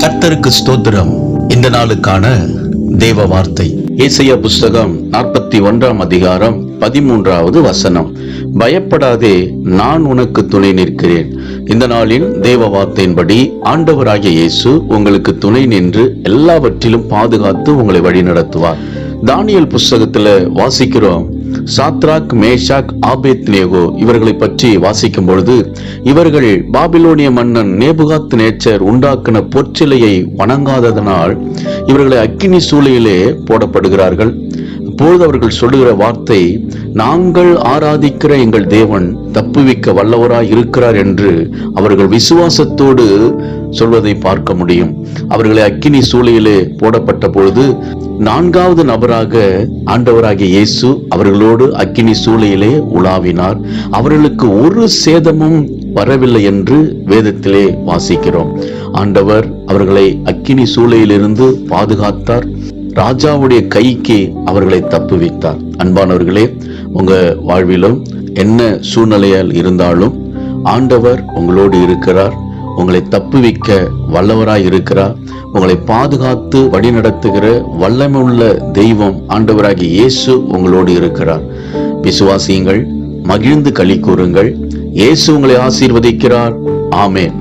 கர்த்தருக்கு ஸ்தோத்திரம். இந்த நாளுக்கான தேவ வார்த்தை ஏசாயா புஸ்தகம் 41 அதிகாரம் 13வது வசனம். பயப்படாதே, நான் உனக்கு துணை நிற்கிறேன். இந்த நாளின் தேவ வார்த்தையின்படி ஆண்டவராகிய இயேசு உங்களுக்கு துணை நின்று எல்லாவற்றிலும் பாதுகாத்து உங்களை வழி நடத்துவார். தானியேல் புஸ்தகத்துல வாசிக்கிறோம், சாத்ராக், மேஷாக், ஆபேத்நேகோ இவர்களை பற்றி வாசிக்கும் பொழுது, இவர்கள் பாபிலோனிய மன்னன் நேபுகாத் நேச்சர் உண்டாக்கின பொற்சிலையை வணங்காததனால் இவர்களை அக்கினி சூளையிலே போடப்படுகிறார்கள். அப்பொழுது அவர்கள் சொல்லுகிற வார்த்தை, நாங்கள் ஆராதிக்கிற எங்கள் தேவன் தப்புவிக்க வல்லவராய் இருக்கிறார் என்று அவர்கள் விசுவாசத்தோடு சொல்வதை பார்க்க முடியும். அவர்களை அக்கினி சூளையிலே போடப்பட்ட பொழுது 4வது நபராக ஆண்டவராகிய இயேசு அவர்களோடு அக்கினி சூளையிலே உலாவினார். அவர்களுக்கு ஒரு சேதமும் வரவில்லை என்று வேதத்திலே வாசிக்கிறோம். ஆண்டவர் அவர்களை அக்கினி சூளையிலிருந்து பாதுகாத்தார். ராஜாவுடைய கைக்கு அவர்களை தப்புவித்தார். அன்பானவர்களே, உங்க வாழ்விலும் என்ன சூழ்நிலையால் இருந்தாலும் ஆண்டவர் உங்களோடு இருக்கிறார். உங்களை தப்புவிக்க வல்லவராய் இருக்கிறார். உங்களை பாதுகாத்து வழிநடத்துகிற வல்லமையுள்ள தெய்வம் ஆண்டவராகிய இயேசு உங்களோடு இருக்கிறார். விசுவாசியுங்கள், மகிழ்ந்து களி கூறுங்கள். இயேசு உங்களை ஆசீர்வதிக்கிறார். ஆமென்.